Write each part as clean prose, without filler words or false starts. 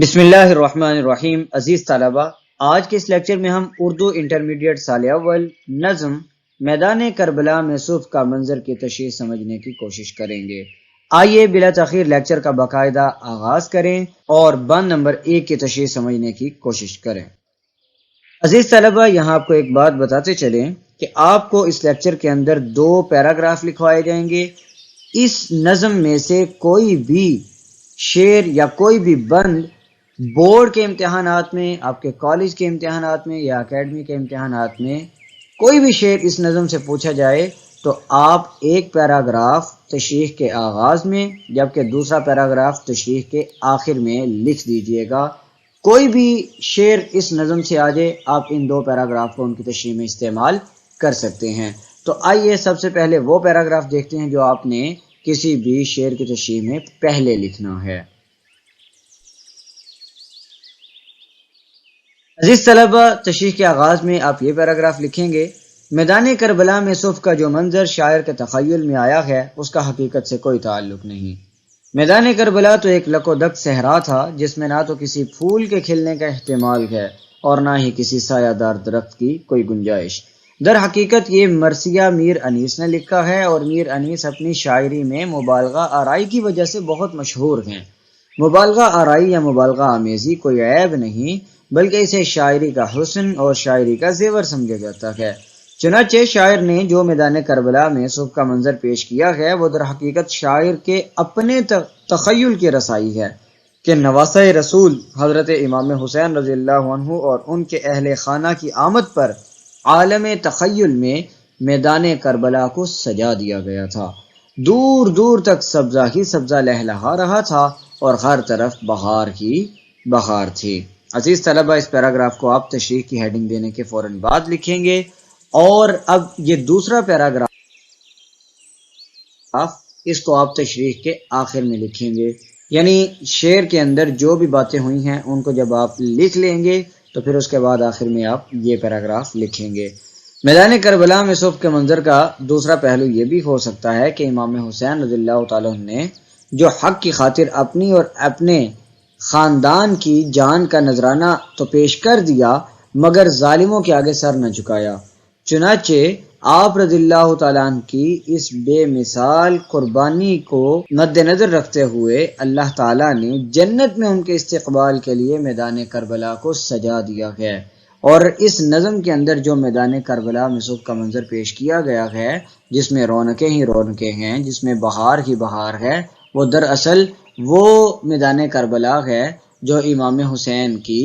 بسم اللہ الرحمن الرحیم۔ عزیز طلبہ، آج کے اس لیکچر میں ہم اردو انٹرمیڈیٹ سال اول نظم میدان کربلا میں صبح کا منظر کی تشریح سمجھنے کی کوشش کریں گے۔ آئیے بلا تاخیر لیکچر کا باقاعدہ آغاز کریں اور بند نمبر 1 کی تشریح سمجھنے کی کوشش کریں۔ عزیز طلبہ، یہاں آپ کو ایک بات بتاتے چلیں کہ آپ کو اس لیکچر کے اندر 2 پیراگراف لکھوائے جائیں گے۔ اس نظم میں سے کوئی بھی شعر یا کوئی بھی بند بورڈ کے امتحانات میں، آپ کے کالج کے امتحانات میں یا اکیڈمی کے امتحانات میں کوئی بھی شعر اس نظم سے پوچھا جائے تو آپ ایک پیراگراف تشریح کے آغاز میں جبکہ دوسرا پیراگراف تشریح کے آخر میں لکھ دیجئے گا۔ کوئی بھی شعر اس نظم سے آ جائے، آپ ان 2 پیراگراف کو ان کی تشریح میں استعمال کر سکتے ہیں۔ تو آئیے سب سے پہلے وہ پیراگراف دیکھتے ہیں جو آپ نے کسی بھی شعر کی تشریح میں پہلے لکھنا ہے۔ عزیز طلبہ، تشریح کے آغاز میں آپ یہ پیراگراف لکھیں گے: میدان کربلا میں صبح کا جو منظر شاعر کے تخیل میں آیا ہے اس کا حقیقت سے کوئی تعلق نہیں۔ میدان کربلا تو ایک لک و دک صحرا تھا جس میں نہ تو کسی پھول کے کھلنے کا احتمال ہے اور نہ ہی کسی سایہ دار درخت کی کوئی گنجائش۔ در حقیقت یہ مرثیہ میر انیس نے لکھا ہے اور میر انیس اپنی شاعری میں مبالغہ آرائی کی وجہ سے بہت مشہور ہیں۔ مبالغہ آرائی یا مبالغہ آمیزی کوئی عیب نہیں بلکہ اسے شاعری کا حسن اور شاعری کا زیور سمجھا جاتا ہے۔ چنانچہ شاعر نے جو میدان کربلا میں صبح کا منظر پیش کیا ہے وہ در حقیقت شاعر کے اپنے تخیل کی رسائی ہے کہ نواسہ رسول حضرت امام حسین رضی اللہ عنہ اور ان کے اہل خانہ کی آمد پر عالم تخیل میں میدان کربلا کو سجا دیا گیا تھا۔ دور دور تک سبزہ ہی سبزہ لہلہا رہا تھا اور ہر طرف بہار ہی بہار تھی۔ عزیز طلبہ، اس پیراگراف کو آپ تشریح کی ہیڈنگ دینے کے فوراً بعد لکھیں گے اور اب یہ دوسرا پیراگراف اس کو آپ تشریح کے آخر میں لکھیں گے، یعنی شعر کے اندر جو بھی باتیں ہوئی ہیں ان کو جب آپ لکھ لیں گے تو پھر اس کے بعد آخر میں آپ یہ پیراگراف لکھیں گے۔ میدان کربلا میں صبح کے منظر کا دوسرا پہلو یہ بھی ہو سکتا ہے کہ امام حسین رضی اللہ تعالیٰ نے جو حق کی خاطر اپنی اور اپنے خاندان کی جان کا نذرانہ تو پیش کر دیا مگر ظالموں کے آگے سر نہ جھکایا۔ چنانچہ آپ رضی اللہ تعالیٰ عنہ کی اس بے مثال قربانی کو مد نظر رکھتے ہوئے اللہ تعالیٰ نے جنت میں ان کے استقبال کے لیے میدان کربلا کو سجا دیا ہے، اور اس نظم کے اندر جو میدان کربلا میں صبح کا منظر پیش کیا گیا ہے جس میں رونقیں ہی رونقیں ہیں، جس میں بہار ہی بہار ہے، وہ دراصل وہ میدان کربلا ہے جو امام حسین کی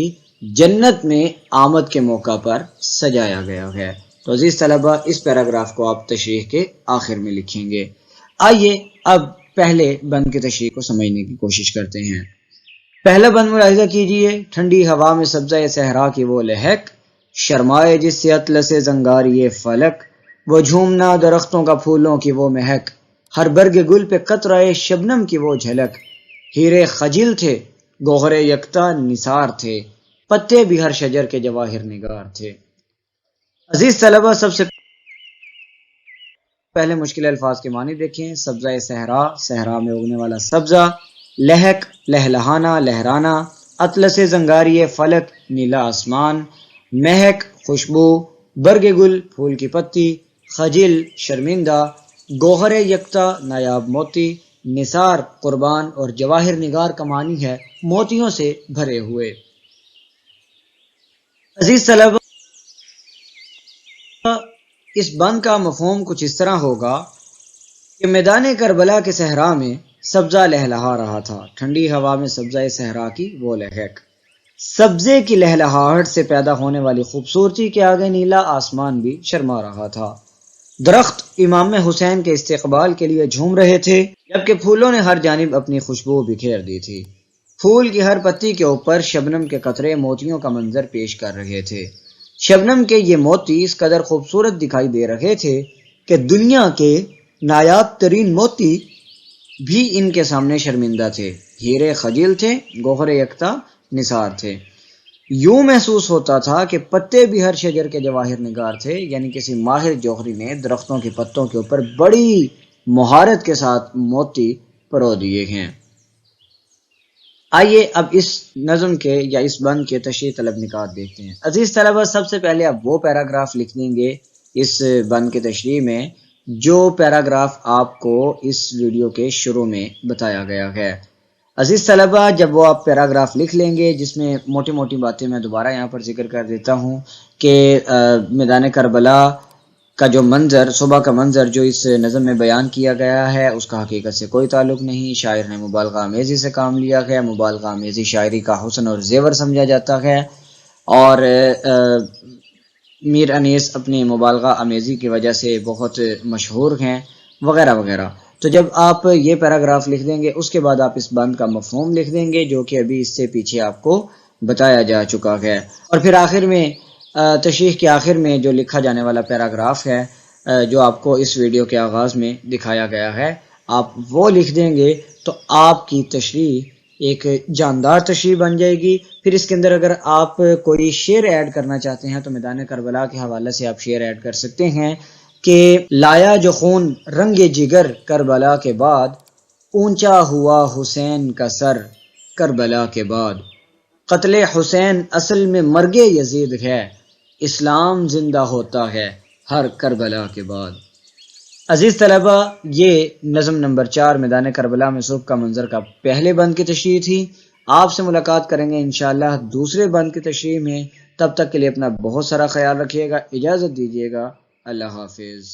جنت میں آمد کے موقع پر سجایا گیا ہے۔ تو عزیز طلبہ، اس پیراگراف کو آپ تشریح کے آخر میں لکھیں گے۔ آئیے اب پہلے بند کی تشریح کو سمجھنے کی کوشش کرتے ہیں۔ پہلا بند ملاحظہ کیجئے: ٹھنڈی ہوا میں سبزہ صحرا کی وہ لہک، شرمائے جس سے اطلس زنگاری فلک، وہ جھومنا درختوں کا پھولوں کی وہ مہک، ہر برگ گل پہ قطرہ شبنم کی وہ جھلک، ہیرے خجل تھے گوہر یکتا نثار تھے، پتے بھی ہر شجر کے جواہر نگار تھے۔ عزیز طلبہ، سب سے پہلے مشکل الفاظ کے معنی دیکھیں۔ سبزہ صحرا، صحرا میں اگنے والا سبزہ، لہک لہلہانا لہرانا، اطلس زنگاری فلک نیلا آسمان، مہک خوشبو، برگ گل پھول کی پتی، خجل شرمندہ، گوہر یکتا نایاب موتی، نثار قربان اور جواہر نگار کا معنی ہے موتیوں سے بھرے ہوئے۔ عزیز طلبہ، اس بند کا مفہوم کچھ اس طرح ہوگا کہ میدان کربلا کے صحرا میں سبزہ لہلہا رہا تھا، ٹھنڈی ہوا میں سبزہ صحرا کی وہ لہک، سبزے کی لہلہاہٹ سے پیدا ہونے والی خوبصورتی کے آگے نیلا آسمان بھی شرما رہا تھا، درخت امام حسین کے استقبال کے لیے جھوم رہے تھے جبکہ پھولوں نے ہر جانب اپنی خوشبو بکھیر دی تھی، پھول کی ہر پتی کے اوپر شبنم کے قطرے موتیوں کا منظر پیش کر رہے تھے۔ شبنم کے یہ موتی اس قدر خوبصورت دکھائی دے رہے تھے کہ دنیا کے نایاب ترین موتی بھی ان کے سامنے شرمندہ تھے، ہیرے خجل تھے گوہر یکتا نثار تھے۔ یوں محسوس ہوتا تھا کہ پتے بھی ہر شجر کے جواہر نگار تھے، یعنی کسی ماہر جوہری نے درختوں کے پتوں کے اوپر بڑی مہارت کے ساتھ موتی پرو دیے ہیں۔ آئیے اب اس نظم کے یا اس بند کے تشریح طلب نکات دیکھتے ہیں۔ عزیز طلبہ، سب سے پہلے آپ وہ پیراگراف لکھ لیں گے اس بند کے تشریح میں جو پیراگراف آپ کو اس ویڈیو کے شروع میں بتایا گیا ہے۔ عزیز طلبہ، جب وہ آپ پیراگراف لکھ لیں گے جس میں موٹی موٹی باتیں میں دوبارہ یہاں پر ذکر کر دیتا ہوں کہ میدان کربلا کا جو منظر، صبح کا منظر جو اس نظم میں بیان کیا گیا ہے اس کا حقیقت سے کوئی تعلق نہیں، شاعر نے مبالغہ آمیزی سے کام لیا ہے، مبالغہ آمیزی شاعری کا حسن اور زیور سمجھا جاتا ہے، اور میر انیس اپنی مبالغہ آمیزی کی وجہ سے بہت مشہور ہیں وغیرہ وغیرہ۔ تو جب آپ یہ پیراگراف لکھ دیں گے اس کے بعد آپ اس بند کا مفہوم لکھ دیں گے جو کہ ابھی اس سے پیچھے آپ کو بتایا جا چکا ہے، اور پھر آخر میں تشریح کے آخر میں جو لکھا جانے والا پیراگراف ہے جو آپ کو اس ویڈیو کے آغاز میں دکھایا گیا ہے، آپ وہ لکھ دیں گے تو آپ کی تشریح ایک جاندار تشریح بن جائے گی۔ پھر اس کے اندر اگر آپ کوئی شعر ایڈ کرنا چاہتے ہیں تو میدان کربلا کے حوالے سے آپ شعر ایڈ کر سکتے ہیں کہ لایا جو خون رنگ جگر کربلا کے بعد، اونچا ہوا حسین کا سر کربلا کے بعد، قتل حسین اصل میں مرگ یزید ہے، اسلام زندہ ہوتا ہے ہر کربلا کے بعد۔ عزیز طلبہ، یہ نظم نمبر 4 میدان کربلا میں صبح کا منظر کا پہلے بند کی تشریح تھی۔ آپ سے ملاقات کریں گے انشاءاللہ دوسرے بند کی تشریح میں۔ تب تک کے لیے اپنا بہت سارا خیال رکھیے گا، اجازت دیجیے گا، اللہ حافظ۔